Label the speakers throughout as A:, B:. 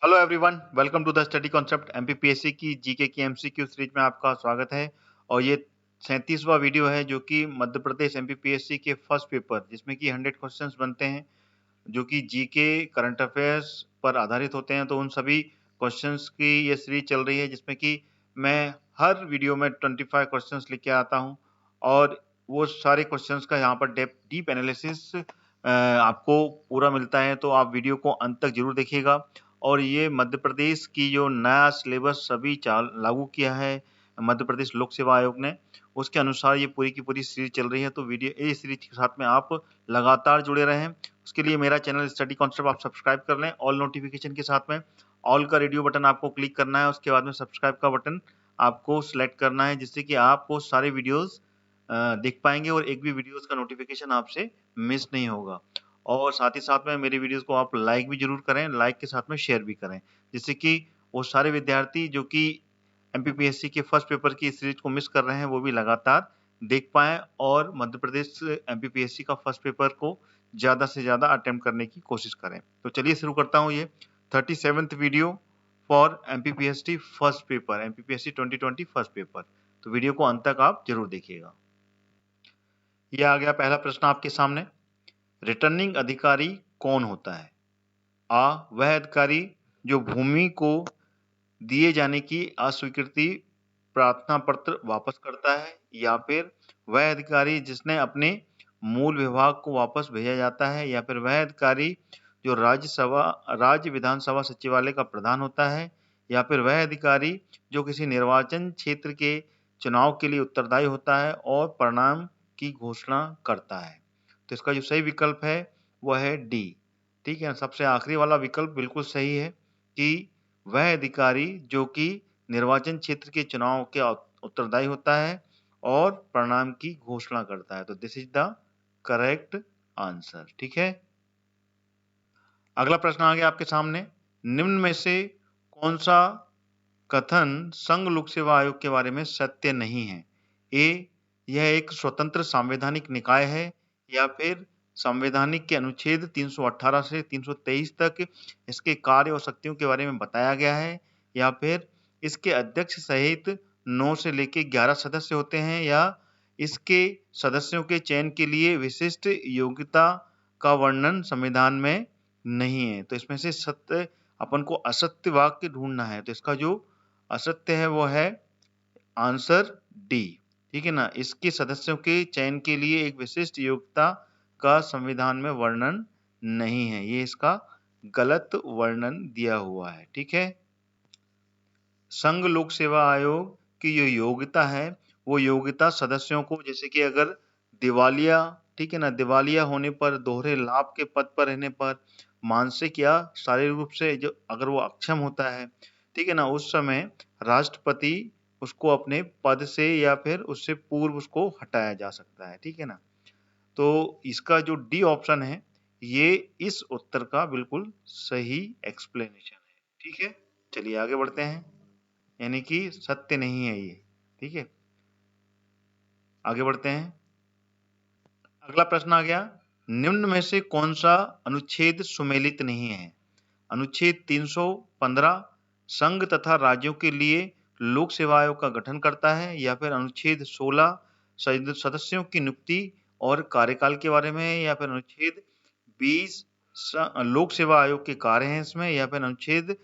A: Hello everyone, welcome to the study concept MPPSC की GK की MCQ series में आपका स्वागत है। और ये 37वां वीडियो है जो कि मध्य प्रदेश एमपीपीएससी के फर्स्ट पेपर जिसमें कि 100 क्वेश्चंस बनते हैं जो कि जीके करंट अफेयर्स पर आधारित होते हैं। तो उन सभी क्वेश्चंस की ये सीरीज चल रही है जिसमें कि मैं हर वीडियो में 25 क्वेश्चंस लेके आता हूँ और वो सारे क्वेश्चंस का यहाँ पर डीप एनालिसिस आपको पूरा मिलता है। तो आप वीडियो को अंत तक जरूर देखिएगा। और ये मध्य प्रदेश की जो नया सिलेबस सभी चाल लागू किया है मध्य प्रदेश लोक सेवा आयोग ने, उसके अनुसार ये पूरी की पूरी सीरीज चल रही है। तो वीडियो ये सीरीज के साथ में आप लगातार जुड़े रहें। उसके लिए मेरा चैनल स्टडी कॉन्सेप्ट आप सब्सक्राइब कर लें ऑल नोटिफिकेशन के साथ में। ऑल का रेडियो बटन आपको क्लिक करना है, उसके बाद में सब्सक्राइब का बटन आपको सिलेक्ट करना है, जिससे कि आपको सारे वीडियोस देख पाएंगे और एक भी वीडियोस का नोटिफिकेशन आपसे मिस नहीं होगा। और साथ ही साथ में मेरे वीडियोस को आप लाइक भी जरूर करें, लाइक के साथ में शेयर भी करें, जिससे कि वो सारे विद्यार्थी जो कि एमपीपीएससी के फर्स्ट पेपर की सीरीज को मिस कर रहे हैं वो भी लगातार देख पाएं और मध्य प्रदेश एमपीपीएससी का फर्स्ट पेपर को ज्यादा से ज्यादा अटेम्प्ट करने की कोशिश करें। तो चलिए शुरू करता हूं ये 37th video for MPPSC first paper, MPPSC 2020 first paper. तो वीडियो को अंत तक आप जरूर देखिएगा। ये आ गया पहला प्रश्न आपके सामने। रिटर्निंग अधिकारी कौन होता है? वह अधिकारी जो भूमि को दिए जाने की अस्वीकृति प्रार्थना पत्र वापस करता है, या फिर वह अधिकारी जिसने अपने मूल विभाग को वापस भेजा जाता है, या फिर वह अधिकारी जो राज्य विधानसभा सचिवालय का प्रधान होता है, या फिर वह अधिकारी जो किसी निर्वाचन क्षेत्र के चुनाव के लिए उत्तरदायी होता है और परिणाम की घोषणा करता है। तो इसका जो सही विकल्प है वह है डी। ठीक है, सबसे आखिरी वाला विकल्प बिल्कुल सही है कि वह अधिकारी जो कि निर्वाचन क्षेत्र के चुनाव के उत्तरदायी होता है और परिणाम की घोषणा करता है। तो this is the correct answer. ठीक है, अगला प्रश्न आ गया आपके सामने। निम्न में से कौन सा कथन संघ लोक सेवा आयोग के बारे में सत्य नहीं है? ए, यह एक स्वतंत्र संवैधानिक निकाय है, या फिर संवैधानिक के अनुच्छेद 318 से 323 तक इसके कार्य और शक्तियों के बारे में बताया गया है, या फिर इसके अध्यक्ष सहित 9 से लेकर 11 सदस्य होते हैं, या इसके सदस्यों के चयन के लिए विशिष्ट योग्यता का वर्णन संविधान में नहीं है। तो इसमें से सत्य अपन को असत्य वाक्य ढूंढना है। तो इसका जो असत्य है वो है आंसर डी। ठीक है ना, इसके सदस्यों के चयन के लिए एक विशिष्ट योग्यता का संविधान में वर्णन नहीं है, ये इसका गलत वर्णन दिया हुआ है। ठीक है, संघ लोक सेवा आयोग की जो योग्यता है वो योग्यता सदस्यों को, जैसे कि अगर दिवालिया, ठीक है ना, दिवालिया होने पर, दोहरे लाभ के पद पर रहने पर, मानसिक या शारीरिक रूप से जो अगर वो अक्षम होता है, ठीक है ना, उस समय राष्ट्रपति उसको अपने पद से या फिर उससे पूर्व उसको हटाया जा सकता है। ठीक है ना, तो इसका जो डी ऑप्शन है ये इस उत्तर का बिल्कुल सही एक्सप्लेनेशन है। ठीक है, चलिए आगे बढ़ते हैं, यानी कि सत्य नहीं है ये। ठीक है, आगे बढ़ते हैं। अगला प्रश्न आ गया, निम्न में से कौन सा अनुच्छेद सुमेलित नहीं है? अनुच्छेद 315 संघ तथा राज्यों के लिए लोक सेवा आयोग का गठन करता है, या फिर अनुच्छेद 16 सदस्यों की नियुक्ति और कार्यकाल के बारे में, या फिर अनुच्छेद 20 लोक सेवा आयोग के कार्य हैं इसमें, या फिर अनुच्छेद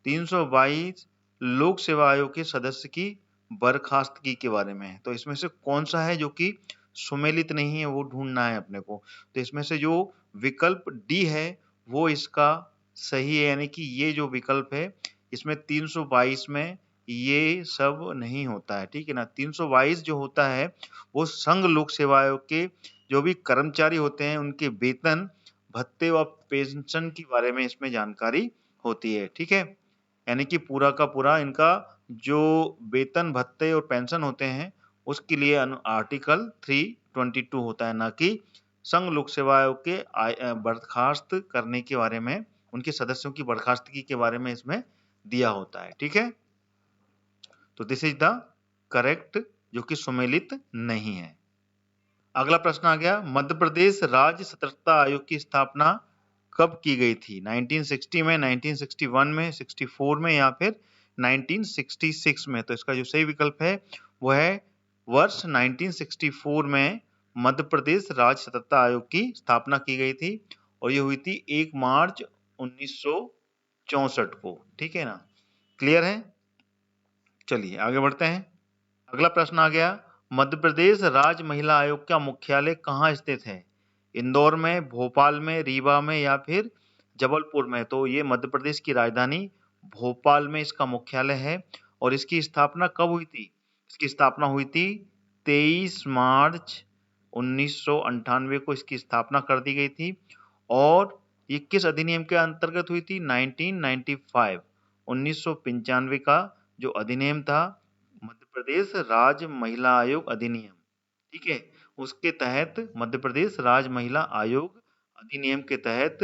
A: 322 लोक सेवा आयोग के सदस्य की बर्खास्तगी के बारे में है। तो इसमें से कौन सा है जो कि सुमेलित नहीं है वो ढूंढना है अपने को। तो इसमें से जो विकल्प डी है वो इसका सही है, यानी कि ये जो विकल्प है इसमें 322 में ये सब नहीं होता है। ठीक है ना, 322 जो होता है वो संघ लोक सेवा आयोग के जो भी कर्मचारी होते हैं उनके वेतन, भत्ते व पेंशन के बारे में इसमें जानकारी होती है। ठीक है, यानी कि पूरा का पूरा इनका जो वेतन, भत्ते और पेंशन होते हैं उसके लिए आर्टिकल 322 होता है, ना कि संघ लोक सेवा आयोग के बर्खास्त करने के बारे में, उनके सदस्यों की बर्खास्तगी के बारे में इसमें दिया होता है। ठीक है, तो दिस इज द करेक्ट, जो कि सुमेलित नहीं है। अगला प्रश्न आ गया, मध्य प्रदेश राज्य सतर्कता आयोग की स्थापना कब की गई थी? 1960 में, 1961 में, 64 में या फिर 1966 में? तो इसका जो सही विकल्प है वो है वर्ष 1964 में मध्य प्रदेश राज्य सतर्कता आयोग की स्थापना की गई थी और ये हुई थी 1 मार्च 1964 को। ठीक है ना? क्लियर है? चलिए आगे बढ़ते हैं। अगला प्रश्न आ गया, मध्य प्रदेश राज्य महिला आयोग का मुख्यालय कहाँ स्थित है? इंदौर में, भोपाल में, रीवा में या फिर जबलपुर में? तो ये मध्य प्रदेश की राजधानी भोपाल में इसका मुख्यालय है और इसकी स्थापना कब हुई थी? इसकी स्थापना हुई थी 23 मार्च 1998 को इसकी स्थापना कर दी गई थी और ये किस अधिनियम के अंतर्गत हुई थी? 1995 1995 का जो अधिनियम था, मध्य प्रदेश राज्य महिला आयोग अधिनियम, ठीक है, उसके तहत मध्य प्रदेश राज्य महिला आयोग अधिनियम के तहत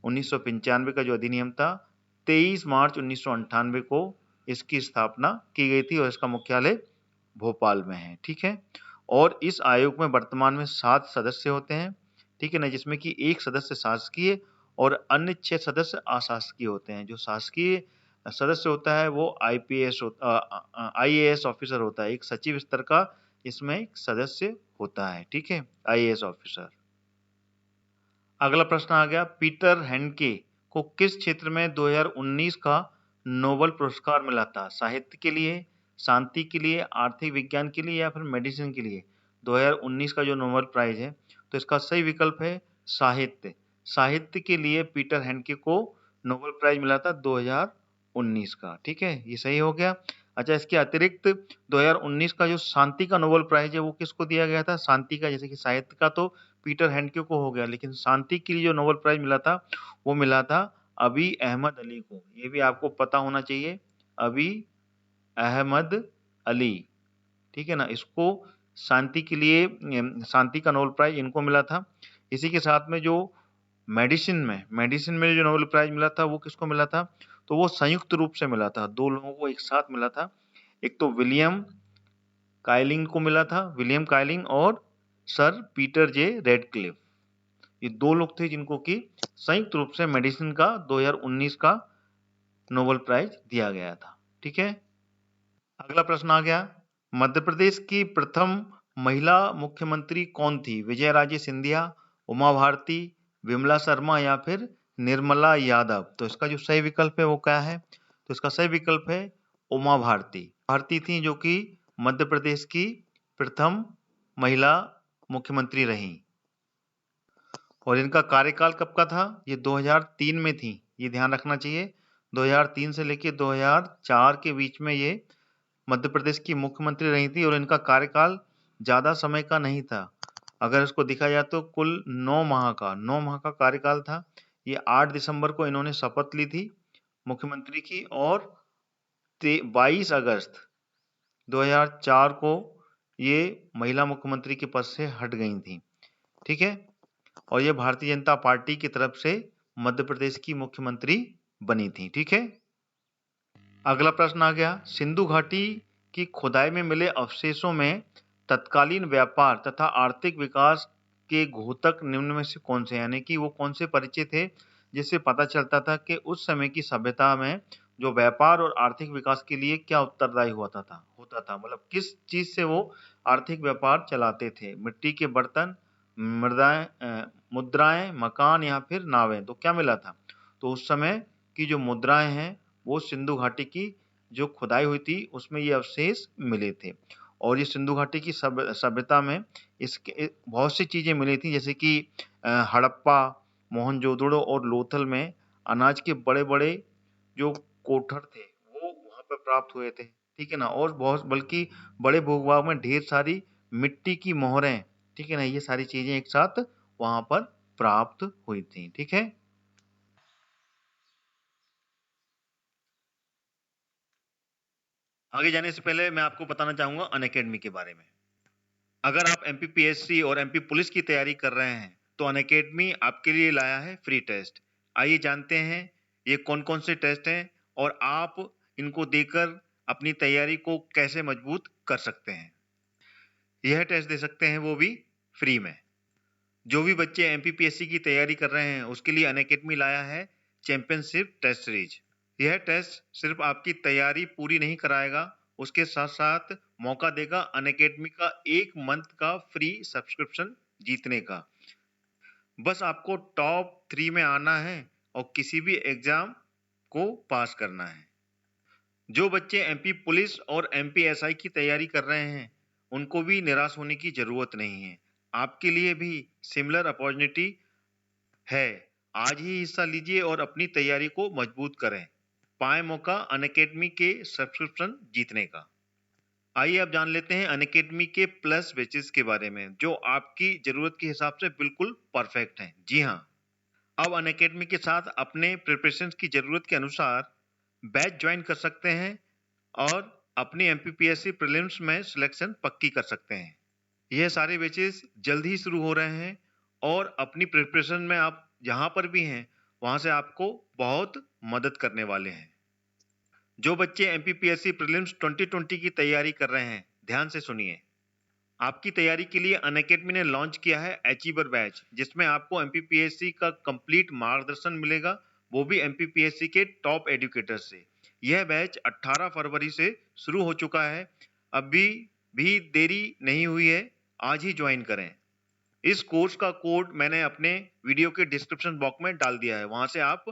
A: 1995 का जो अधिनियम था 23 मार्च 1998 को इसकी स्थापना की गई थी और इसका मुख्यालय भोपाल में है। ठीक है, और इस आयोग में वर्तमान में 7 सदस्य होते हैं, ठीक है ना, जिसमें कि एक सदस्य शासकीय और अन्य 6 सदस्य अशासकीय होते हैं। जो शासकीय सदस्य होता है वो IAS ऑफिसर होता है, एक सचिव स्तर का इसमें एक सदस्य होता है। ठीक है, IAS ऑफिसर। अगला प्रश्न आ गया, पीटर हैंडके को किस क्षेत्र में 2019 का नोबेल पुरस्कार मिला था? साहित्य के लिए, शांति के लिए, आर्थिक विज्ञान के लिए या फिर मेडिसिन के लिए? 2019 का जो नोबेल प्राइज है तो इसका सही विकल्प है साहित्य। साहित्य के लिए पीटर हैंडके को नोबेल प्राइज मिला था 2019 का। ठीक है, ये सही हो गया। अच्छा, इसके अतिरिक्त 2019 का जो शांति का नोबेल प्राइज है वो किसको दिया गया था? शांति का, जैसे कि साहित्य का तो पीटर हैंडके को हो गया, लेकिन शांति के लिए जो नोबेल प्राइज मिला था वो मिला था अबी अहमद अली को। ये भी आपको पता होना चाहिए, अबी अहमद अली। ठीक है ना, इसको शांति के लिए, शांति का नोबेल प्राइज इनको मिला था। इसी के साथ में जो मेडिसिन में जो नोबेल प्राइज मिला था वो किसको मिला था? तो वो संयुक्त रूप से मिला था, 2 लोगों को एक साथ मिला था। एक तो विलियम काइलिंग को मिला था, विलियम काइलिंग और सर पीटर जे रेडक्लिफ। ये 2 लोग थे जिनको कि संयुक्त रूप से मेडिसिन का 2019 का नोबेल प्राइज दिया गया था। ठीक है, अगला प्रश्न आ गया, मध्य प्रदेश की प्रथम महिला मुख्यमंत्री कौन थी? विजय राजे सिंधिया, उमा भारती, विमला शर्मा या फिर निर्मला यादव? तो इसका जो सही विकल्प है वो क्या है? तो इसका सही विकल्प है उमा भारती। भारती थी जो कि मध्य प्रदेश की प्रथम महिला मुख्यमंत्री रही और इनका कार्यकाल कब का था? ये 2003 में थी, ये ध्यान रखना चाहिए। 2003 से लेके 2004 के बीच में ये मध्य प्रदेश की मुख्यमंत्री रही थी और इनका कार्यकाल ज्यादा समय का नहीं था। अगर इसको देखा जाए तो कुल 9 माह का कार्यकाल था। ये 8 दिसंबर को इन्होंने शपथ ली थी मुख्यमंत्री की और 22 अगस्त 2004 को ये महिला मुख्यमंत्री के पद से हट गई थी। ठीक है, और ये भारतीय जनता पार्टी की तरफ से मध्य प्रदेश की मुख्यमंत्री बनी थी। ठीक है, अगला प्रश्न आ गया, सिंधु घाटी की खुदाई में मिले अवशेषों में तत्कालीन व्यापार तथा आर्थिक विकास के घोतक निम्न में से कौन से, यानी कि वो कौन से परिचय थे जिससे पता चलता था कि उस समय की सभ्यता में जो व्यापार और आर्थिक विकास के लिए क्या उत्तरदायी होता था, मतलब किस चीज से वो आर्थिक व्यापार चलाते थे? मिट्टी के बर्तन, मुद्राएं, मकान या फिर नावें? तो क्या मिला था? तो उस समय की जो मुद्राएं हैं वो सिंधु घाटी की जो खुदाई हुई थी उसमें ये अवशेष मिले थे और ये सिंधु घाटी की सभ्यता में इसके बहुत सी चीजें मिली थी, जैसे कि हड़प्पा, मोहनजोदड़ो और लोथल में अनाज के बड़े बड़े जो कोठर थे वो वहां पर प्राप्त हुए थे। ठीक है ना, और बहुत बल्कि बड़े भूभाग में ढेर सारी मिट्टी की मोहरें, ठीक है ना, ये सारी चीजें एक साथ वहां पर प्राप्त हुई थी। ठीक है, आगे जाने से पहले मैं आपको बताना चाहूंगा अनअकैडमी के बारे में। अगर आप एमपीपीएससी और एमपी पुलिस की तैयारी कर रहे हैं तो अनअकैडमी आपके लिए लाया है फ्री टेस्ट। आइए जानते हैं ये कौन कौन से टेस्ट हैं और आप इनको देकर अपनी तैयारी को कैसे मजबूत कर सकते हैं। यह टेस्ट दे सकते हैं वो भी फ्री में। जो भी बच्चे एमपीपीएससी की तैयारी कर रहे हैं उसके लिए अनअकैडमी लाया है चैंपियनशिप टेस्ट सीरीज। यह टेस्ट सिर्फ आपकी तैयारी पूरी नहीं कराएगा, उसके साथ साथ मौका देगा अनअकैडमी का 1 मंथ का फ्री सब्सक्रिप्शन जीतने का। बस आपको टॉप 3 में आना है और किसी भी एग्जाम को पास करना है। जो बच्चे एमपी पुलिस और एमपी एसआई की तैयारी कर रहे हैं उनको भी निराश होने की जरूरत नहीं है। आपके लिए भी सिमिलर अपॉर्चुनिटी है। आज ही हिस्सा लीजिए और अपनी तैयारी को मजबूत करें। पाएं मौका अनअकैडमी के सब्सक्रिप्शन जीतने का। आइए अब जान लेते हैं अनअकैडमी के प्लस बैचेस के बारे में जो आपकी जरूरत के हिसाब से बिल्कुल परफेक्ट हैं। जी हाँ, अब अनअकैडमी के साथ अपने प्रिपरेशन की जरूरत के अनुसार बैच ज्वाइन कर सकते हैं और अपनी एमपीपीएससी प्रीलिम्स में सिलेक्शन पक्की कर सकते हैं। यह सारे बैचेस जल्द ही शुरू हो रहे हैं और अपनी प्रिपरेशन में आप जहां पर भी हैं वहां से आपको बहुत मदद करने वाले हैं। जो बच्चे एमपीपीएससी प्रीलिम्स 2020 की तैयारी कर रहे हैं ध्यान से सुनिए। आपकी तैयारी के लिए अनअकैडमी ने लॉन्च किया है अचीवर बैच, जिसमें आपको एमपीपीएससी का कंप्लीट मार्गदर्शन मिलेगा, वो भी एमपीपीएससी के टॉप एजुकेटर से। यह बैच 18 फरवरी से शुरू हो चुका है। अभी भी देरी नहीं हुई है, आज ही ज्वाइन करें। इस कोर्स का कोड मैंने अपने वीडियो के डिस्क्रिप्शन बॉक्स में डाल दिया है, वहां से आप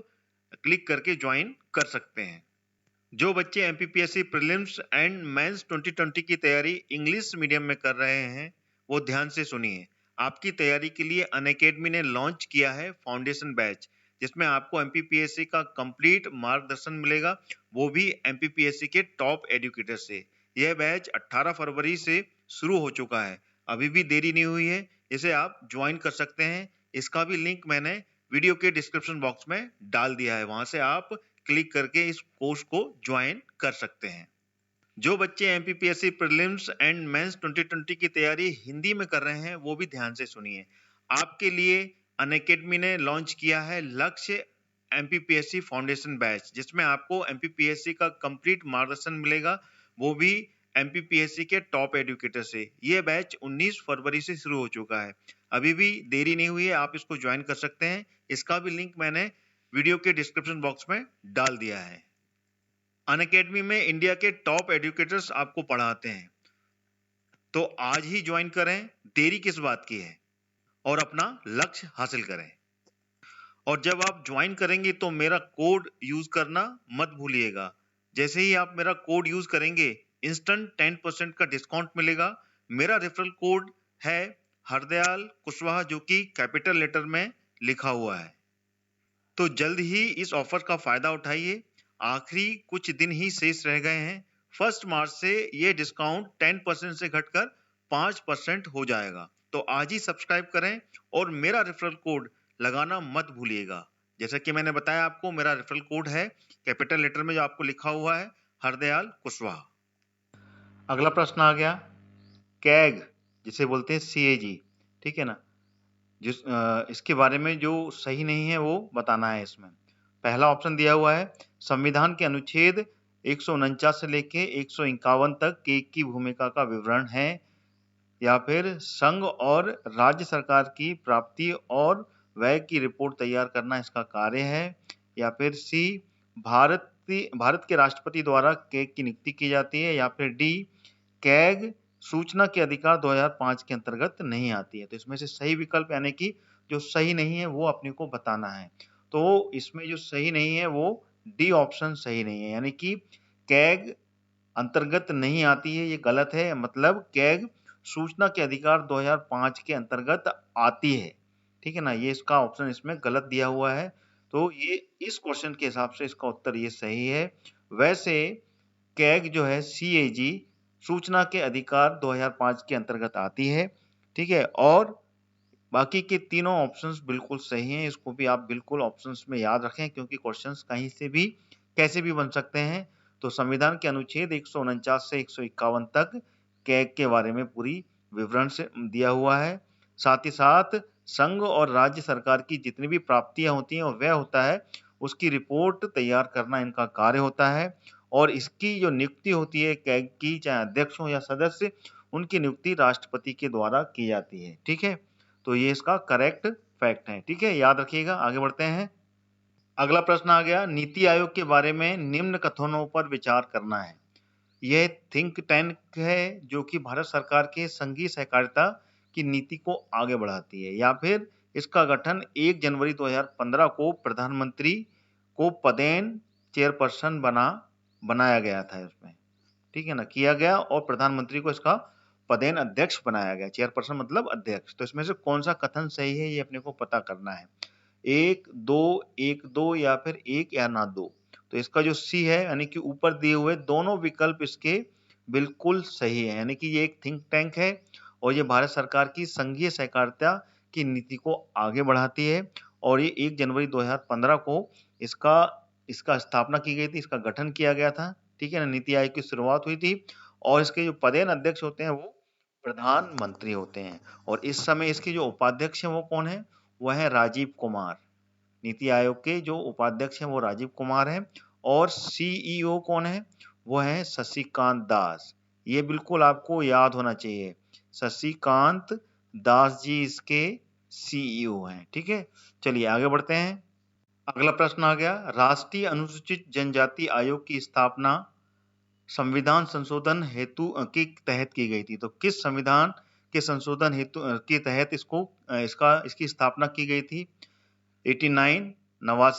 A: क्लिक करके ज्वाइन कर सकते हैं। जो बच्चे एमपीपीएससी प्रीलिम्स एंड मेंस 2020 की तैयारी इंग्लिश मीडियम में कर रहे हैं वो ध्यान से सुनिए। आपकी तैयारी के लिए अनअकैडमी ने लॉन्च किया है फाउंडेशन बैच, जिसमें आपको एमपीपीएससी का कंप्लीट मार्गदर्शन मिलेगा, वो भी एमपीपीएससी के टॉप एजुकेटर से। यह बैच 18 फरवरी से शुरू हो चुका है, अभी भी देरी नहीं हुई है, इसे आप ज्वाइन कर सकते हैं। इसका भी लिंक मैंने वीडियो के डिस्क्रिप्शन बॉक्स में डाल दिया है, वहां से आप क्लिक करके इस कोर्स को ज्वाइन कर सकते हैं। जो बच्चे एमपीपीएससी प्रीलिम्स एंड मेंस 2020 की तैयारी हिंदी में कर रहे हैं वो भी ध्यान से सुनिए। आपके लिए अनअकैडमी ने लॉन्च किया है लक्ष्य एमपीपीएससी फाउंडेशन बैच, जिसमें आपको एमपीपीएससी का कंप्लीट मार्गदर्शन मिलेगा, वो भी एमपीपीएससी के टॉप एजुकेटर से। यह बैच 19 फरवरी से शुरू हो चुका है, अभी भी देरी नहीं हुई है, आप इसको ज्वाइन कर सकते हैं। इसका भी लिंक मैंने वीडियो के डिस्क्रिप्शन बॉक्स में डाल दिया है। अनअकैडमी में इंडिया के टॉप एजुकेटर्स आपको पढ़ाते हैं, तो आज ही ज्वाइन करें, देरी किस बात की है, और अपना लक्ष्य हासिल करें। और जब आप ज्वाइन करेंगे तो मेरा कोड यूज करना मत भूलिएगा। जैसे ही आप मेरा कोड यूज करेंगे इंस्टेंट 10% का डिस्काउंट मिलेगा। मेरा रेफरल कोड है हरदयाल कुशवाहा, जो कि कैपिटल लेटर में लिखा हुआ है। तो जल्द ही इस ऑफर का फायदा उठाइए, आखिरी कुछ दिन ही शेष रह गए हैं। 1 मार्च से ये डिस्काउंट 10% से घटकर 5% हो जाएगा। तो आज ही सब्सक्राइब करें और मेरा रेफरल कोड लगाना मत भूलिएगा। जैसा कि मैंने बताया आपको, मेरा रेफरल कोड है कैपिटल लेटर में जो आपको लिखा हुआ है, हरदयाल कुशवाहा। अगला प्रश्न आ गया, कैग जिसे बोलते हैं सीएजी, ठीक है ना, इसके बारे में जो सही नहीं है वो बताना है। इसमें पहला ऑप्शन दिया हुआ है संविधान के अनुच्छेद 149 से लेके 151 तक केग की भूमिका का विवरण है, या फिर संघ और राज्य सरकार की प्राप्ति और व्यय की रिपोर्ट तैयार करना इसका कार्य है, या फिर सी भारत के राष्ट्रपति द्वारा कैग की नियुक्ति की जाती है, या फिर डी कैग सूचना के अधिकार 2005 के अंतर्गत नहीं आती है। तो इसमें से सही विकल्प यानी कि जो सही नहीं है वो अपने को बताना है। तो इसमें जो सही नहीं है वो डी ऑप्शन सही नहीं है, यानी कि कैग अंतर्गत नहीं आती है, ये गलत है। मतलब कैग सूचना के अधिकार 2005 के अंतर्गत आती है, ठीक है ना, ये इसका ऑप्शन इसमें गलत दिया हुआ है। तो ये इस क्वेश्चन के हिसाब से इसका उत्तर ये सही है। वैसे कैग जो है सीएजी सूचना के अधिकार 2005 के अंतर्गत आती है, ठीक है। और बाकी के तीनों ऑप्शंस बिल्कुल सही हैं, इसको भी आप बिल्कुल ऑप्शंस में याद रखें, क्योंकि क्वेश्चंस कहीं से भी कैसे भी बन सकते हैं। तो संविधान के अनुच्छेद 149 से 151 तक कैग के बारे में पूरी विवरण से दिया हुआ है। साथ ही साथ संघ और राज्य सरकार की जितनी भी प्राप्तियां होती हैं और व्यय होता है उसकी रिपोर्ट तैयार करना इनका कार्य होता है। और इसकी जो नियुक्ति होती है कैग की, चाहे अध्यक्ष हो या सदस्य, उनकी नियुक्ति राष्ट्रपति के द्वारा की जाती है, ठीक है। तो ये इसका करेक्ट फैक्ट है। ठीक है, याद रखिएगा। आगे बढ़ते हैं। अगला प्रश्न आ गया, नीति आयोग के बारे में निम्न कथनों पर विचार करना है। यह थिंक टैंक है जो कि भारत सरकार के संघीय सहकारिता की नीति को आगे बढ़ाती है, या फिर इसका गठन 1 जनवरी 2015 को प्रधानमंत्री को पदेन चेयरपर्सन बनाया गया था इसमें। ठीक है ना, किया गया, और प्रधानमंत्री को इसका पदेन अध्यक्ष बनाया गया। चेयरपर्सन मतलब अध्यक्ष। तो इसमें से कौन सा कथन सही है, ये अपने को पता करना है। 1, 2 या फिर 1 या ना 2। तो इसका जो सी है, यानी कि ऊपर दिए हुए दोनों विकल्प इसके बिल्कुल सही है। यानी कि ये एक थिंक टैंक है और ये भारत सरकार की संघीय सहकारिता की नीति को आगे बढ़ाती है, और ये 1 जनवरी 2015 को इसका स्थापना की गई थी, इसका गठन किया गया था। ठीक है ना, नीति आयोग की शुरुआत हुई थी, और इसके जो पदेन अध्यक्ष होते हैं वो प्रधानमंत्री होते हैं। और इस समय इसके जो उपाध्यक्ष हैं वो कौन है? वह है राजीव कुमार। नीति आयोग के जो उपाध्यक्ष हैं वो राजीव कुमार हैं, और सीईओ कौन है? वो है शशिकांत दास। ये बिल्कुल आपको याद होना चाहिए, शशिकांत दास जी इसके सीईओ हैं। ठीक है, चलिए आगे बढ़ते हैं। अगला प्रश्न आ गया, राष्ट्रीय अनुसूचित जनजाति आयोग की स्थापना संविधान संशोधन हेतु के तहत की गई थी। तो किस संविधान के संशोधन हेतु के तहत इसकी स्थापना की गई थी? 89वां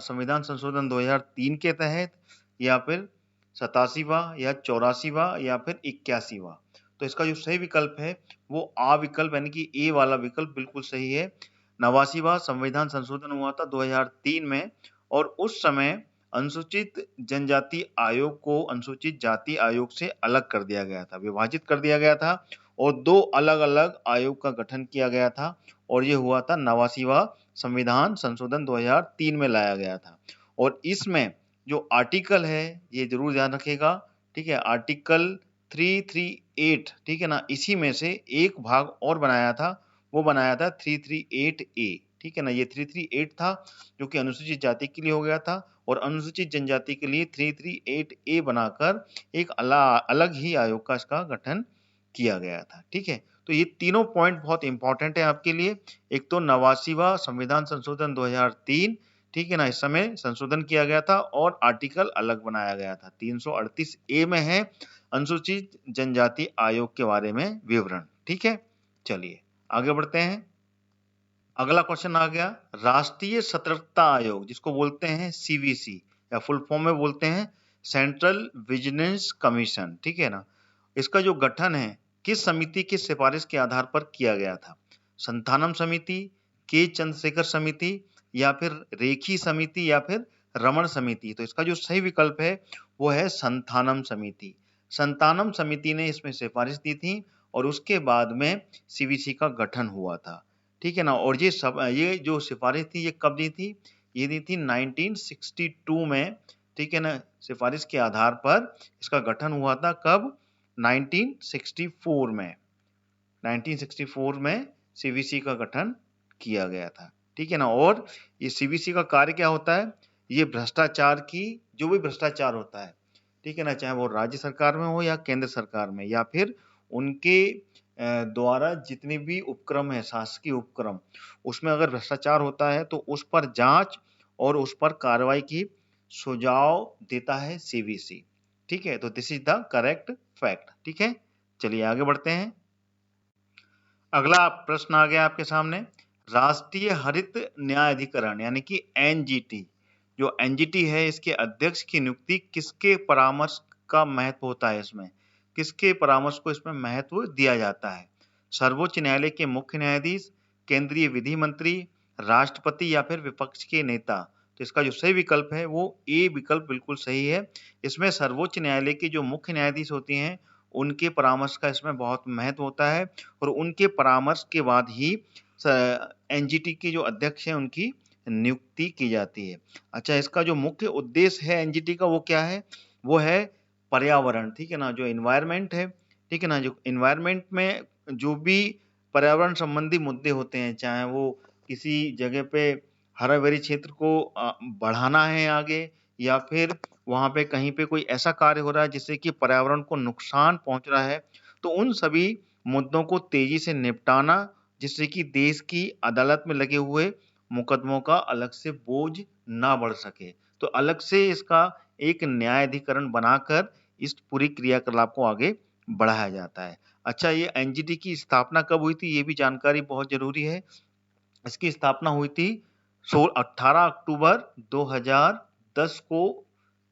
A: संविधान संशोधन 2003 के तहत, या फिर 87वां या 84वां या फिर 81वां। तो इसका जो सही विकल्प है वो आ विकल्प, यानी कि ए वाला विकल्प बिल्कुल सही है। 89वां संविधान संशोधन हुआ था 2003 में, और उस समय अनुसूचित जनजाति आयोग को अनुसूचित जाति आयोग से अलग कर दिया गया था, विभाजित कर दिया गया था, और 2 अलग-अलग आयोग का गठन किया गया था, और ये हुआ था 89वां संविधान संशोधन 2003 में लाया गया था। और इसमें जो आर्टिकल है ये जरूर ध्यान रखिएगा। ठीक है, आर्टिकल 338, ठीक है ना, इसी में से एक भाग और बनाया था, वो बनाया था 338A। ठीक है ना, ये 338 था जो कि अनुसूचित जाति के लिए हो गया था, और अनुसूचित जनजाति के लिए 338A बनाकर एक अलग ही आयोग का इसका गठन किया गया था। ठीक है, तो ये तीनों पॉइंट बहुत इंपॉर्टेंट है आपके लिए। एक तो 89वां संविधान संशोधन 2003, ठीक है ना, इस समय संशोधन किया गया था, और आर्टिकल अलग बनाया गया था। 338A में है अनुसूचित जनजाति आयोग के बारे में विवरण। ठीक है, चलिए आगे बढ़ते हैं। अगला क्वेश्चन आ गया, राष्ट्रीय सतर्कता आयोग, जिसको बोलते हैं सीवीसी, या फुल फॉर्म में बोलते हैं सेंट्रल विजिलेंस कमीशन। ठीक है ना, इसका जो गठन है किस समिति की सिफारिश के आधार पर किया गया था? संथानम समिति, के चंद्रशेखर समिति, या फिर रेखी समिति, या फिर रमन समिति। तो इसका जो सही विकल्प है वो है संथानम समिति। संतानम समिति ने इसमें सिफारिश दी थी, और उसके बाद में सीवीसी का गठन हुआ था। ठीक है ना, और ये जो सिफारिश थी ये कब दी थी? ये दी थी 1962 में। ठीक है ना, सिफारिश के आधार पर इसका गठन हुआ था। कब? 1964 में। 1964 में सीवीसी का गठन किया गया था। ठीक है ना, और ये सीवीसी का कार्य क्या होता है? ये भ्रष्टाचार की, जो भी भ्रष्टाचार होता है, ठीक है ना, चाहे वो राज्य सरकार में हो या केंद्र सरकार में, या फिर उनके द्वारा जितने भी उपक्रम है, शासकीय उपक्रम, उसमें अगर भ्रष्टाचार होता है तो उस पर जांच और उस पर कार्रवाई की सुझाव देता है सीवीसी। ठीक है, तो this is the correct fact. ठीक है, चलिए आगे बढ़ते हैं। अगला प्रश्न आ गया आपके सामने, राष्ट्रीय हरित न्यायाधिकरण यानी कि एनजीटी, जो एनजीटी है इसके अध्यक्ष की नियुक्ति किसके परामर्श का महत्व होता है? इसमें किसके परामर्श को इसमें महत्व दिया जाता है? सर्वोच्च न्यायालय के मुख्य न्यायाधीश, केंद्रीय विधि मंत्री, राष्ट्रपति, या फिर विपक्ष के नेता। तो इसका जो सही विकल्प है वो ए विकल्प बिल्कुल सही है। इसमें सर्वोच्च न्यायालय के जो मुख्य न्यायाधीश होते हैं उनके परामर्श का इसमें बहुत महत्व होता है, और उनके परामर्श के बाद ही एनजीटी के जो अध्यक्ष हैं उनकी नियुक्ति की जाती है। अच्छा, इसका जो मुख्य उद्देश्य है एनजीटी का वो क्या है? वो है पर्यावरण। ठीक है ना, जो एनवायरनमेंट है, ठीक है ना, जो एनवायरनमेंट में जो भी पर्यावरण संबंधी मुद्दे होते हैं, चाहे वो किसी जगह पे हरा भरी क्षेत्र को बढ़ाना है आगे, या फिर वहां पे कहीं पे कोई ऐसा कार्य हो रहा है जिससे कि पर्यावरण को नुकसान पहुंच रहा है, तो उन सभी मुद्दों को तेजी से निपटाना जिससे कि देश की अदालत में लगे हुए मुकदमों का अलग से बोझ ना बढ़ सके। तो अलग से इसका एक न्यायाधिकरण बनाकर इस पूरी क्रियाकलाप को आगे बढ़ाया जाता है। अच्छा, ये एनजीटी की स्थापना कब हुई थी, ये भी जानकारी बहुत ज़रूरी है। इसकी स्थापना हुई थी 18 अक्टूबर 2010 को,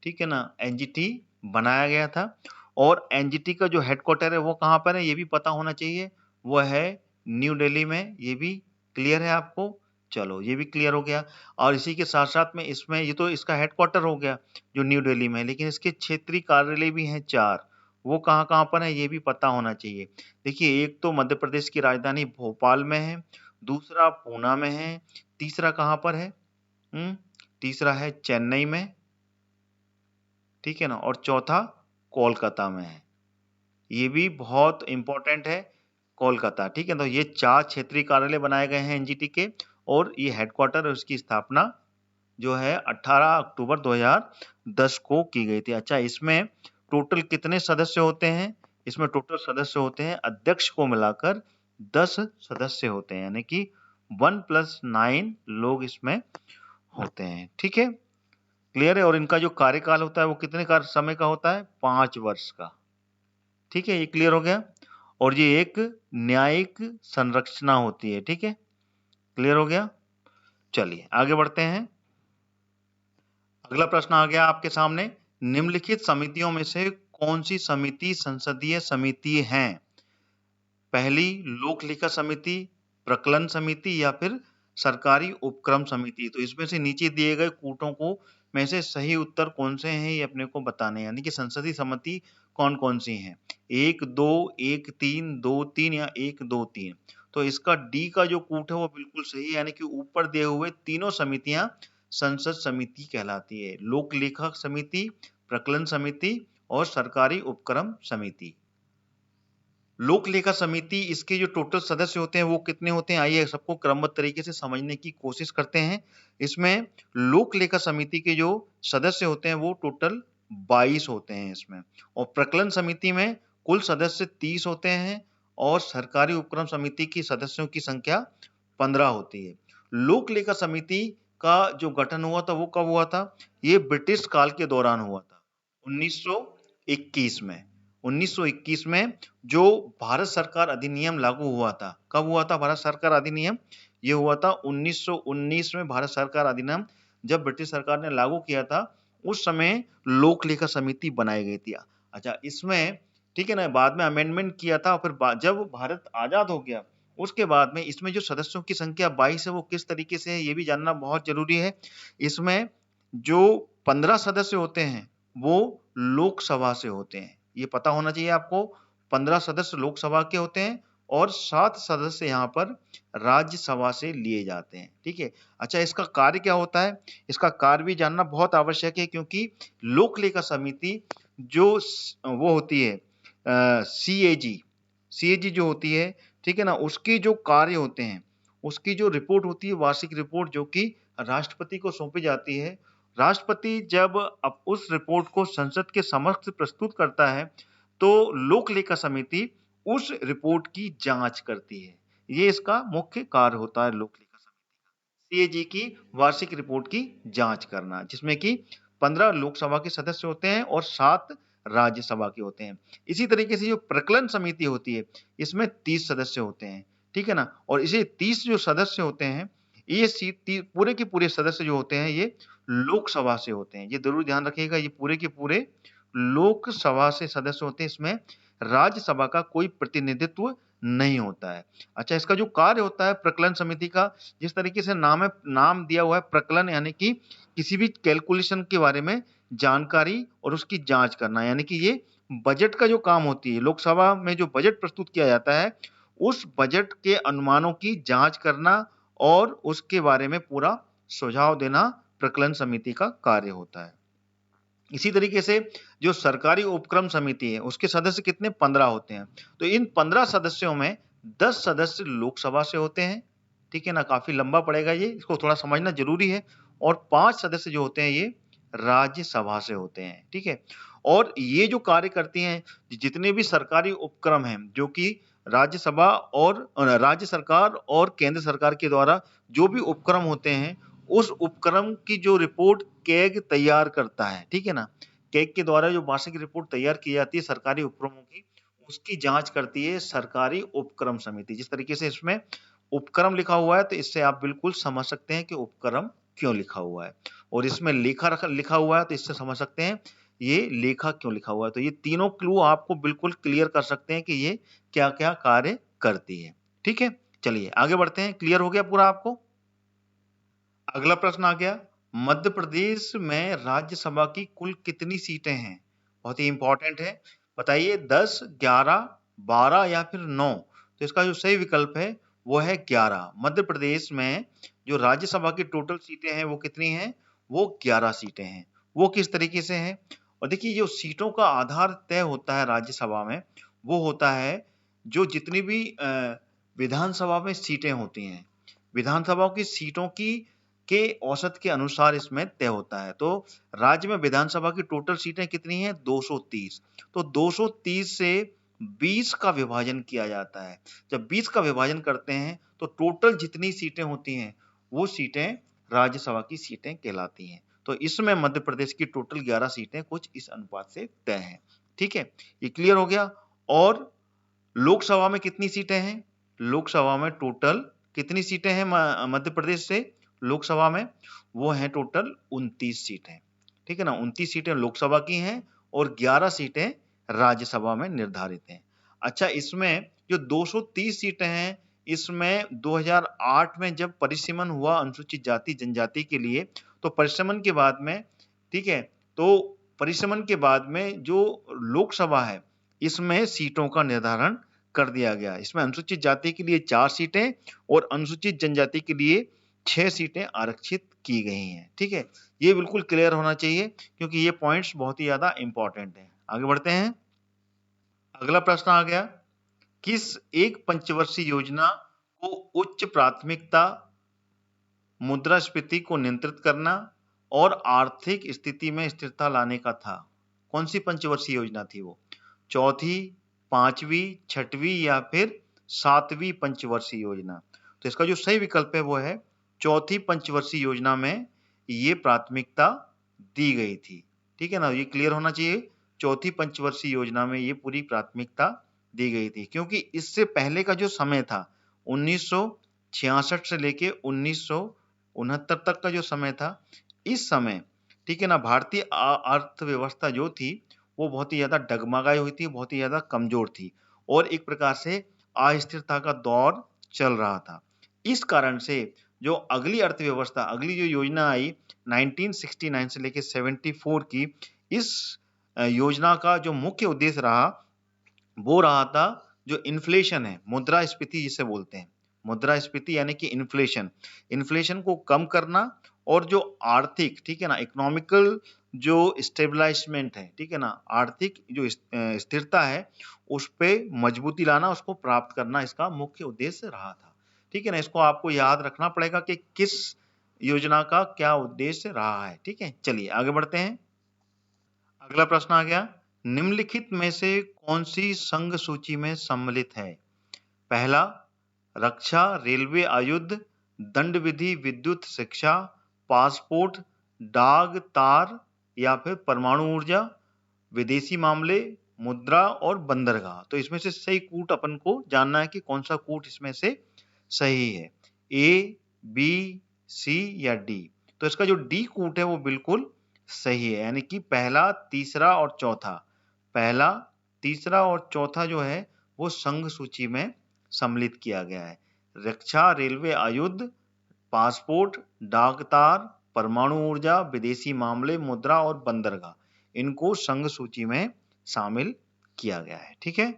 A: ठीक है ना, एनजीटी बनाया गया था। और एनजीटी का जो हेडक्वार्टर है वो कहाँ पर है, ये भी पता होना चाहिए। वो है न्यू दिल्ली में। ये भी क्लियर है आपको? चलो, ये भी क्लियर हो गया। और इसी के साथ-साथ में इसमें ये तो इसका हेडक्वार्टर हो गया जो न्यू दिल्ली में है, लेकिन इसके क्षेत्रीय कार्यालय भी हैं 4। वो कहाँ-कहाँ पर हैं, ये भी पता होना चाहिए। देखिए, एक तो मध्य प्रदेश की राजधानी भोपाल में है, दूसरा पूना में है, तीसरा कहाँ पर है? तीसरा है चेन्नई में, ठीक है ना, और चौथा कोलकाता में है। ये भी बहुत इम्पोर्टेंट है, कोलकाता, ठीक है। तो ये 4 क्षेत्रीय कार्यालय बनाए गए हैं एनजीटी के, और ये हेडक्वार्टर है, उसकी स्थापना जो है 18 अक्टूबर 2010 को की गई थी। अच्छा, इसमें टोटल कितने सदस्य होते हैं? इसमें टोटल सदस्य होते हैं, अध्यक्ष को मिलाकर 10 सदस्य होते हैं, यानी कि 1 + 9 लोग इसमें होते हैं, ठीक है। क्लियर है? और इनका जो कार्यकाल होता है वो कितने समय का होता है? 5 वर्ष का, ठीक है। ये क्लियर हो गया। और ये एक न्यायिक संरचना होती है, ठीक है। क्लियर हो गया? चलिए आगे बढ़ते हैं। अगला प्रश्न आ गया आपके सामने, निम्नलिखित समितियों में से कौन सी समिति संसदीय समिति है? पहली लोक लेखा समिति, प्रकलन समिति या फिर सरकारी उपक्रम समिति। तो इसमें से नीचे दिए गए कूटों को में से सही उत्तर कौन से हैं, ये अपने को बताने हैं। यानी कि संसदीय समिति कौन-कौन सी हैं? 1, 2, 1, 3, 2, 3 या 1, 2, 3। तो इसका डी का जो कूट है वो बिल्कुल सही है, यानी कि ऊपर दिए हुए तीनों समितियां संसद समिति कहलाती है। लोक लेखा समिति, प्रकलन समिति और सरकारी उपक्रम समिति। लोक लेखा समिति, इसके जो टोटल सदस्य होते हैं वो कितने होते हैं, आइए सबको क्रमबद्ध तरीके से समझने की कोशिश करते हैं। इसमें लोक लेखा समिति के जो सदस्य होते हैं वो टोटल 22 होते हैं इसमें, और प्रकलन समिति में कुल सदस्य 30 होते हैं, और सरकारी उपक्रम समिति की सदस्यों की संख्या 15 होती है। लोक लेखा समिति का जो गठन हुआ था वो कब हुआ था? ये ब्रिटिश काल के दौरान हुआ था, 1921 में। 1921 में जो भारत सरकार अधिनियम लागू हुआ था। कब हुआ था भारत सरकार अधिनियम? ये हुआ था 1919 में। भारत सरकार अधिनियम जब ब्रिटिश सरकार ने लागू किया था, उस समय लोक लेखा समिति बनाई गई थी। अच्छा, इसमें ठीक है ना, बाद में अमेंडमेंट किया था, फिर जब भारत आजाद हो गया उसके बाद में इसमें जो सदस्यों की संख्या 22 है वो किस तरीके से है, ये भी जानना बहुत जरूरी है। इसमें जो 15 सदस्य होते हैं वो लोकसभा से होते हैं, ये पता होना चाहिए आपको। 15 सदस्य लोकसभा के होते हैं और 7 सदस्य यहाँ पर राज्यसभा से लिए जाते हैं, ठीक है। अच्छा, इसका कार्य क्या होता है? इसका कार्य भी जानना बहुत आवश्यक है, क्योंकि लोक लेखा समिति जो वो होती है सीएजी जो होती है, ठीक है ना, उसकी जो कार्य होते हैं, उसकी जो रिपोर्ट होती है, वार्षिक रिपोर्ट, जो कि राष्ट्रपति को सौंपी जाती है। राष्ट्रपति जब अब उस रिपोर्ट को संसद के समक्ष प्रस्तुत करता है, तो लोक लेखा समिति उस रिपोर्ट की जांच करती है। ये इसका मुख्य कार्य होता है लोक लेखा समिति का, सीएजी की वार्षिक रिपोर्ट की जांच करना, जिसमें कि 15 लोकसभा के सदस्य होते हैं और 7 राज्यसभा के होते हैं। इसी तरीके से जो प्रकलन समिति होती है, इसमें 30 सदस्य होते हैं, ठीक है ना। और इसे 30 जो सदस्य होते हैं, ये पूरे के पूरे सदस्य जो होते हैं ये लोकसभा से होते हैं। ये जरूर ध्यान रखिएगा, ये पूरे के पूरे लोकसभा से सदस्य होते हैं, इसमें राज्यसभा का कोई प्रतिनिधित्व नहीं होता है। अच्छा, इसका जो कार्य होता है प्रकलन समिति का, जिस तरीके से नाम दिया हुआ है प्रकलन, यानी कि किसी भी कैलकुलेशन के बारे में जानकारी और उसकी जांच करना, यानी कि ये बजट का जो काम होती है, लोकसभा में जो बजट प्रस्तुत किया जाता है उस बजट के अनुमानों की जांच करना और उसके बारे में पूरा सुझाव देना प्रकलन समिति का कार्य होता है। इसी तरीके से जो सरकारी उपक्रम समिति है उसके सदस्य कितने? 15 होते हैं। तो इन 15 सदस्यों में 10 सदस्य लोकसभा से होते हैं, ठीक है ना, काफी लंबा पड़ेगा ये, इसको थोड़ा समझना जरूरी है। और 5 सदस्य जो होते हैं ये राज्यसभा से होते हैं, ठीक है। और ये जो कार्य करती हैं, जितने भी सरकारी उपक्रम हैं जो कि राज्यसभा और राज्य सरकार और केंद्र सरकार के द्वारा जो भी उपक्रम होते हैं, उस उपक्रम की जो रिपोर्ट कैग तैयार करता है, ठीक है ना। कैग के द्वारा जो वार्षिक रिपोर्ट तैयार की जाती है सरकारी उपक्रमों की, उसकी जांच करती है सरकारी उपक्रम समिति। जिस तरीके से इसमें उपक्रम लिखा हुआ है, तो इससे आप बिल्कुल समझ सकते हैं कि उपक्रम क्यों लिखा हुआ है, और इसमें लेखा लिखा हुआ है, तो इससे समझ सकते हैं ये लेखा क्यों लिखा हुआ है। तो ये तीनों क्लू आपको बिल्कुल क्लियर कर सकते हैं कि ये क्या क्या कार्य करती है। ठीक है, चलिए आगे बढ़ते हैं। क्लियर हो गया पूरा आपको? अगला प्रश्न आ गया, मध्य प्रदेश में राज्यसभा की कुल कितनी सीटें हैं? बहुत ही इंपॉर्टेंट है। बताइए 10, 11, 12 या फिर 9। तो इसका जो सही विकल्प है वो है 11। मध्य प्रदेश में जो राज्यसभा की टोटल सीटें हैं वो कितनी हैं? वो 11 सीटें हैं। वो किस तरीके से हैं? और देखिए, जो सीटों का आधार तय होता है राज्यसभा में, वो होता है जो जितनी भी विधानसभा में सीटें होती हैं, विधानसभा की सीटों की के औसत के अनुसार इसमें तय होता है। तो राज्य में विधानसभा की टोटल सीटें कितनी हैं? 230। तो 230 से 20 का विभाजन किया जाता है। जब 20 का विभाजन करते हैं तो टोटल जितनी सीटें होती हैं वो सीटें राज्यसभा की सीटें कहलाती हैं। तो इसमें मध्य प्रदेश की टोटल 11 सीटें कुछ इस अनुपात से तय हैं। ठीक है, ये क्लियर हो गया। और लोकसभा में कितनी सीटें हैं? लोकसभा में टोटल कितनी सीटें हैं मध्य प्रदेश से लोकसभा में? वो हैं टोटल 29 सीटें। ठीक है ना, 29 सीटें लोकसभा की हैं और 11 सीटें राज्यसभा में निर्धारित हैं। अच्छा, इसमें जो 230 सीटें हैं, इसमें 2008 में जब परिसीमन हुआ अनुसूचित जाति जनजाति के लिए, तो परिसीमन के बाद में, ठीक है, तो परिसीमन के बाद में जो लोकसभा है, इसमें सीटों का निर्धारण कर दिया गया। इसमें अनुसूचित जाति के लिए 4 सीटें और अनुसूचित जनजाति के लिए 6 सीटें आरक्षित की गई हैं। ठीक है, ये बिल्कुल क्लियर होना चाहिए क्योंकि ये पॉइंट्स बहुत ही ज्यादा इंपॉर्टेंट हैं। आगे बढ़ते हैं। अगला प्रश्न आ गया, किस एक पंचवर्षीय योजना को उच्च प्राथमिकता मुद्रास्फीति को नियंत्रित करना और आर्थिक स्थिति में स्थिरता लाने का था? कौन सी पंचवर्षीय योजना थी वो? चौथी, पांचवी, छठवीं या फिर सातवीं पंचवर्षीय योजना? तो इसका जो सही विकल्प है वो है चौथी पंचवर्षीय योजना में ये प्राथमिकता दी गई थी। ठीक है ना, ये क्लियर होना चाहिए। चौथी पंचवर्षीय योजना में ये पूरी प्राथमिकता दी गई थी, क्योंकि इससे पहले का जो समय था 1966 से लेके 1969 तक का जो समय था, इस समय, ठीक है ना, भारतीय अर्थव्यवस्था जो थी वो बहुत ही ज्यादा डगमगाई हुई थी, बहुत ही ज्यादा कमजोर थी और एक प्रकार से अस्थिरता का दौर चल रहा था। इस कारण से जो अगली अर्थव्यवस्था, अगली जो योजना आई 1969 से लेके 74 की, इस योजना का जो मुख्य उद्देश्य रहा वो रहा था जो इन्फ्लेशन है, मुद्रास्फीति जिसे बोलते हैं, मुद्रास्फीति यानी कि इन्फ्लेशन, इन्फ्लेशन को कम करना और जो आर्थिक, ठीक है ना, इकोनॉमिकल जो स्टेबलाइजमेंट है, ठीक है ना, आर्थिक जो स्थिरता है उस पे मजबूती लाना, उसको प्राप्त करना इसका मुख्य उद्देश्य रहा था। ठीक है ना, इसको आपको याद रखना पड़ेगा कि किस योजना का क्या उद्देश्य रहा है। ठीक है, चलिए आगे बढ़ते हैं। अगला प्रश्न आ गया, निम्नलिखित में से कौन सी संघ सूची में सम्मिलित है? पहला, रक्षा, रेलवे आयुध, दंड विधि, विद्युत शिक्षा, पासपोर्ट, डाक तार या फिर परमाणु ऊर्जा, विदेशी मामले, मुद्रा और बंदरगाह। तो इसमें से सही कूट अपन को जानना है कि कौन सा कूट इसमें से सही है, ए, बी, सी या डी। तो इसका जो डी कूट है वो बिल्कुल सही है, यानी कि पहला, तीसरा और चौथा, पहला, तीसरा और चौथा जो है वो संघ सूची में सम्मिलित किया गया है। रक्षा, रेलवे आयुध, पासपोर्ट, डाक तार, परमाणु ऊर्जा, विदेशी मामले, मुद्रा और बंदरगाह, इनको संघ सूची में शामिल किया गया है। ठीक है,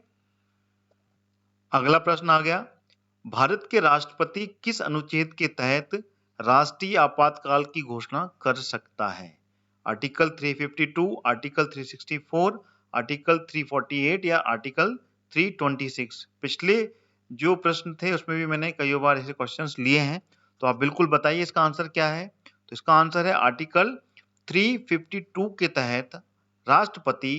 A: अगला प्रश्न आ गया, भारत के राष्ट्रपति किस अनुच्छेद के तहत राष्ट्रीय आपातकाल की घोषणा कर सकता है? आर्टिकल 352, आर्टिकल 364, आर्टिकल 348 या आर्टिकल 326? पिछले जो प्रश्न थे उसमें भी मैंने कई बार ऐसे क्वेश्चंस लिए हैं, तो आप बिल्कुल बताइए इसका आंसर क्या है। तो इसका आंसर है आर्टिकल 352 के तहत राष्ट्रपति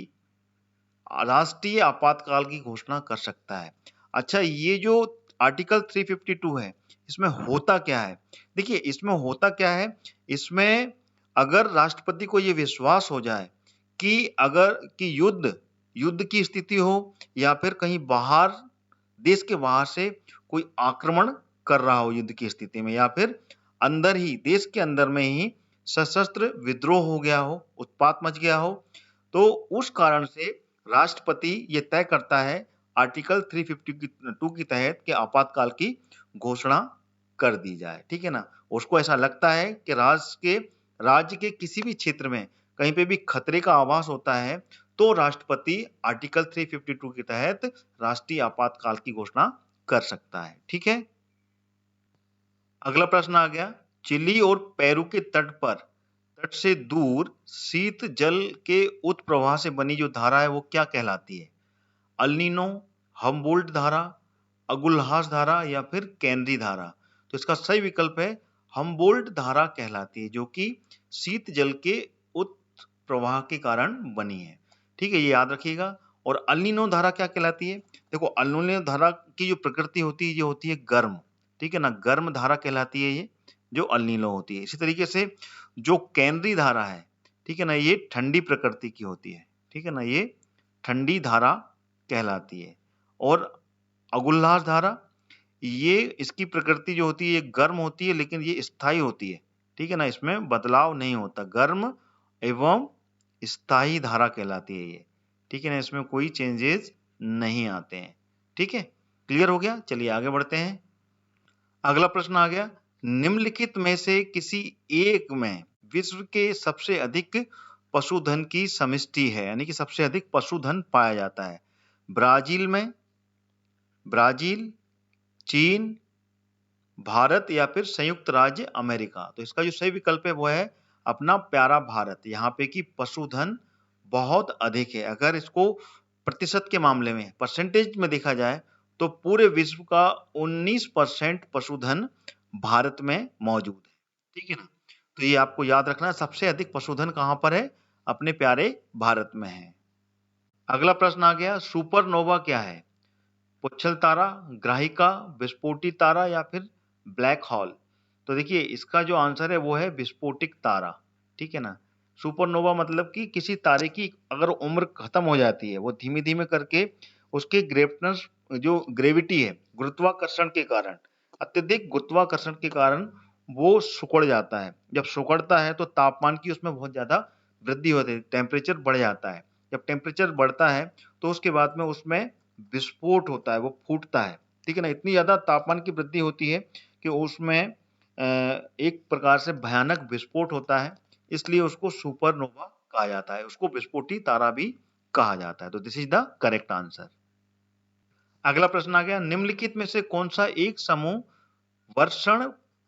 A: राष्ट्रीय आपातकाल की घोषणा कर सकता है। अच्छा, ये जो आर्टिकल 352 है, इसमें होता क्या है? देखिए, इसमें होता क्या है, इसमें अगर राष्ट्रपति को ये विश्वास हो जाए कि अगर कि युद्ध की स्थिति हो या फिर कहीं बाहर, देश के बाहर से कोई आक्रमण कर रहा हो युद्ध की स्थिति में, या फिर अंदर ही, देश के अंदर में ही सशस्त्र विद्रोह हो गया हो, उत्पात मच गया हो, तो उस कारण से राष्ट्रपति ये तय करता है आर्टिकल 352 के तहत कि आपातकाल की घोषणा कर दी जाए, ठीक है ना। उसको ऐसा लगता है कि राज्य के किसी भी क्षेत्र में कहीं पे भी खतरे का आभास होता है, तो राष्ट्रपति आर्टिकल 352 के तहत राष्ट्रीय आपातकाल की घोषणा कर सकता है, ठीक है। अगला प्रश्न आ गया, चिली और पेरू के तट से दूर शीत जल के उत्प्रवाह से बनी जो धारा है वो क्या कहलाती है? अल्नीनो, हम्बोल्ट धारा, अगुल्हास धारा या फिर केंद्री धारा? तो इसका सही विकल्प है हम्बोल्ट धारा कहलाती है, जो कि शीत जल के उत्प्रवाह के कारण बनी है, ठीक है, ये याद रखिएगा। और अल्नीनो धारा क्या कहलाती है? देखो, अल्नीनो धारा की जो प्रकृति होती है ये होती है गर्म, ठीक है ना, गर्म धारा कहलाती है ये, जो अल्नीनो होती है। इसी तरीके से जो केंद्री धारा है, ठीक है ना, ये ठंडी प्रकृति की होती है, ठीक है ना, ये ठंडी धारा कहलाती है। और अगुल्हास धारा, ये इसकी प्रकृति जो होती है ये गर्म होती है, लेकिन ये स्थायी होती है, ठीक है ना, इसमें बदलाव नहीं होता, गर्म एवं स्थायी धारा कहलाती है ये, ठीक है ना, इसमें कोई चेंजेस नहीं आते हैं, ठीक है। क्लियर हो गया? चलिए आगे बढ़ते हैं। अगला प्रश्न आ गया, निम्नलिखित में से किसी एक में विश्व के सबसे अधिक पशुधन की समष्टि है, यानी कि सबसे अधिक पशुधन पाया जाता है? ब्राजील में, ब्राजील, चीन, भारत या फिर संयुक्त राज्य अमेरिका? तो इसका जो सही विकल्प है वो है अपना प्यारा भारत। यहाँ पे की पशुधन बहुत अधिक है। अगर इसको प्रतिशत के मामले में, परसेंटेज में देखा जाए, तो पूरे विश्व का 19% पशुधन भारत में मौजूद है, ठीक है ना। तो ये आपको याद रखना है, सबसे अधिक पशुधन कहाँ पर है? अपने प्यारे भारत में है। अगला प्रश्न आ गया, सुपरनोवा क्या है? पुच्छल तारा, ग्राहिका, विस्फोटित तारा या फिर ब्लैक होल? तो देखिए, इसका जो आंसर है वो है विस्फोटित तारा, ठीक है ना। सुपरनोवा मतलब कि किसी तारे की अगर उम्र खत्म हो जाती है, वो धीमे धीमे करके उसके ग्रेविटनेस, जो ग्रेविटी है, गुरुत्वाकर्षण के कारण, अत्यधिक गुरुत्वाकर्षण के कारण वो सिकुड़ जाता है। जब सिकुड़ता है तो तापमान की उसमें बहुत ज्यादा वृद्धि होती है, टेम्परेचर बढ़ जाता है। जब टेम्परेचर बढ़ता है तो उसके बाद में उसमें विस्फोट होता है, वो फूटता है, ठीक है ना। इतनी ज्यादा तापमान की वृद्धि होती है कि उसमें एक प्रकार से भयानक विस्फोट होता है, इसलिए उसको सुपरनोवा कहा जाता है, उसको विस्फोटी तारा भी कहा जाता है। तो this is the correct answer. अगला प्रश्न आ गया, निम्नलिखित में से कौन सा एक समूह वर्षण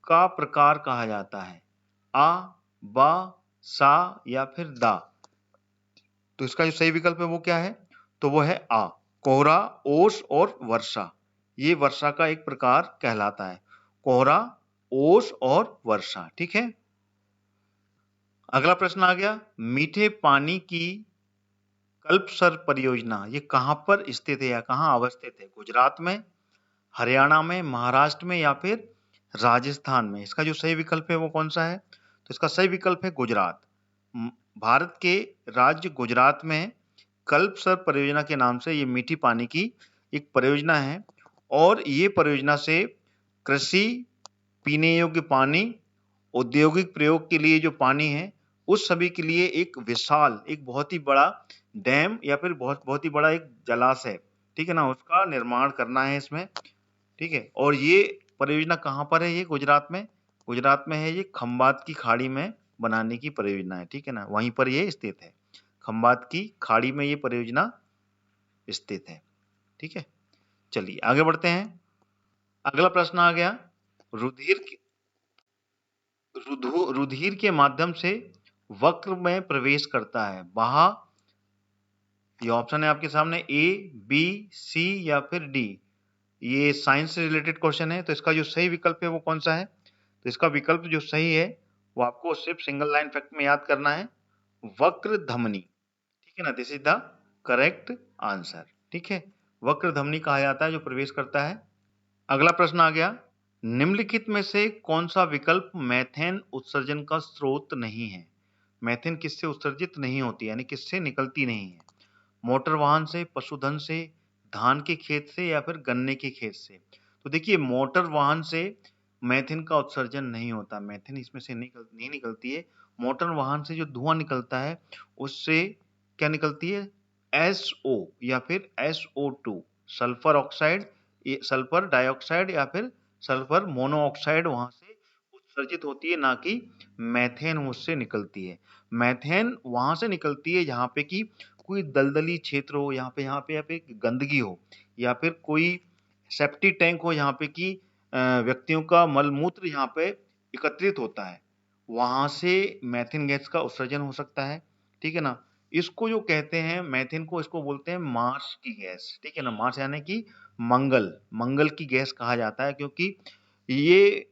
A: का प्रकार कहा जाता है? आ, बा, सा या फिर दा? तो इसका जो सही विकल्प है वो क्या है? तो वो है आ, कोहरा, ओस और वर्षा। ये वर्षा का एक प्रकार कहलाता है, कोहरा, ओस और वर्षा, ठीक है। अगला प्रश्न आ गया, मीठे पानी की कल्पसर परियोजना ये कहां पर स्थित है या कहां अवस्थित है? गुजरात में, हरियाणा में, महाराष्ट्र में या फिर राजस्थान में? इसका जो सही विकल्प है वो कौन सा है? तो इसका सही विकल्प है गुजरात। भारत के राज्य गुजरात में कल्पसर परियोजना के नाम से ये मीठी पानी की एक परियोजना है, और ये परियोजना से कृषि, पीने योग्य पानी, औद्योगिक प्रयोग के लिए जो पानी है, उस सभी के लिए एक विशाल, एक बहुत ही बड़ा डैम या फिर बहुत बहुत ही बड़ा एक जलाशय, ठीक है ना, उसका निर्माण करना है इसमें, ठीक है। और ये परियोजना कहाँ पर है? ये गुजरात में, गुजरात में है, ये खंबात की खाड़ी में बनाने की परियोजना है, ठीक है ना, वहीं पर ये स्थित है, खंबात की खाड़ी में ये परियोजना स्थित है, ठीक है। चलिए आगे बढ़ते हैं। अगला प्रश्न आ गया, रुधिर रुधिर के माध्यम से वक्र में प्रवेश करता है, वहा, ये ऑप्शन है आपके सामने, ए, बी, सी या फिर डी? ये साइंस से रिलेटेड क्वेश्चन है, तो इसका जो सही विकल्प है वो कौन सा है? तो इसका विकल्प जो सही है वो आपको सिर्फ सिंगल लाइन फैक्ट में याद करना है, वक्र धमनी, ठीक है ना, this is the correct answer, ठीक है, वक्र धमनी कहा जाता है जो प्रवेश करता है। अगला प्रश्न आ गया, निम्नलिखित में से कौन सा विकल्प मेथेन उत्सर्जन का स्रोत नहीं है? मेथेन किससे उत्सर्जित नहीं होती, यानी किससे निकलती नहीं है? मोटर वाहन से, पशुधन से, धान के खेत से या फिर गन्ने के खेत से? तो देखिए, मोटर वाहन से मेथेन का उत्सर्जन नहीं होता, मेथेन इसमें से नहीं निकलती है। मोटर वाहन से जो धुआं निकलता है उससे क्या निकलती है? SO या फिर SO2, sulphur oxide, sulphur dioxide या फिर सल्फर मोनोऑक्साइड वहां से उत्सर्जित होती है, ना कि मेथेन उससे निकलती है। मेथेन वहां से निकलती है जहाँ पे कि कोई दलदली क्षेत्र हो, यहाँ पे गंदगी हो, या फिर कोई सेप्टिक टैंक हो यहाँ पे कि व्यक्तियों का मलमूत्र यहाँ पे एकत्रित होता है, वहां से मेथेन गैस का उत्सर्जन हो सकता है। ठीक है ना? इसको जो कहते हैं मेथेन को, इसको बोलते हैं मार्स की गैस। ठीक है ना? मार्स यानी कि मंगल की गैस कहा जाता है, क्योंकि ये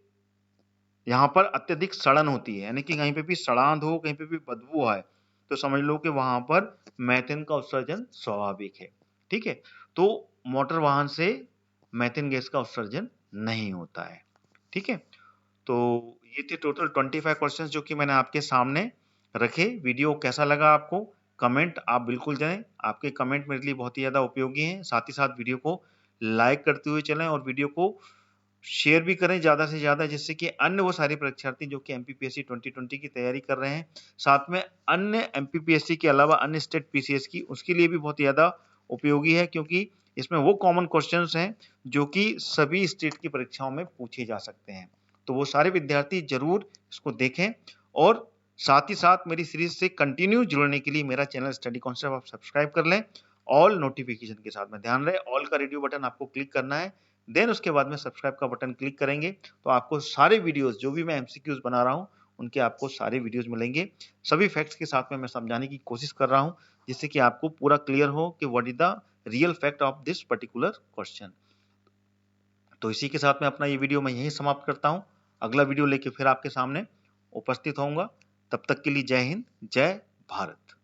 A: यहाँ पर अत्यधिक सड़न होती है, यानी कि कहीं पे भी सड़ांध हो, कहीं पे भी बदबू आए, तो समझ लो कि वहां पर मेथेन का उत्सर्जन स्वाभाविक है। ठीक है? तो मोटर वाहन से मेथेन गैस का उत्सर्जन नहीं होता है। ठीक है? तो ये थे टोटल 25 क्वेश्चंस जो कि मैंने आपके सामने रखे। वीडियो कैसा लगा आपको? कमेंट आप बिल्कुल जाएं, आपके कमेंट मेरे लिए बहुत ही ज़्यादा उपयोगी हैं। साथ ही साथ वीडियो को लाइक करते हुए चलें और वीडियो को शेयर भी करें ज़्यादा से ज़्यादा, जिससे कि अन्य वो सारे परीक्षार्थी जो कि एमपीपीएससी 2020 की तैयारी कर रहे हैं, साथ में अन्य एमपीपीएससी के अलावा अन्य स्टेट पीसीएस की, उसके लिए भी बहुत ज़्यादा उपयोगी है, क्योंकि इसमें वो कॉमन क्वेश्चंस हैं जो कि सभी स्टेट की परीक्षाओं में पूछे जा सकते हैं। तो वो सारे विद्यार्थी जरूर इसको देखें, और साथ ही साथ मेरी सीरीज से कंटिन्यू जुड़ने के लिए मेरा चैनल स्टडी कॉन्सेप्ट आप सब्सक्राइब कर लें, ऑल नोटिफिकेशन के साथ में। ध्यान रहे, ऑल का रेडियो बटन आपको क्लिक करना है, देन उसके बाद में सब्सक्राइब का बटन क्लिक करेंगे तो आपको सारे वीडियोस जो भी मैं एमसीक्यूज बना रहा हूं उनके आपको सारे वीडियोस मिलेंगे। सभी फैक्ट्स के साथ में मैं समझाने की कोशिश कर रहा हूं, जिससे कि आपको पूरा क्लियर हो कि what is the real fact of this particular question. तो इसी के साथ में अपना ये वीडियो मैं यहीं समाप्त करता हूं। अगला वीडियो लेके फिर आपके सामने उपस्थित होऊंगा। तब तक के लिए जय हिंद, जय भारत।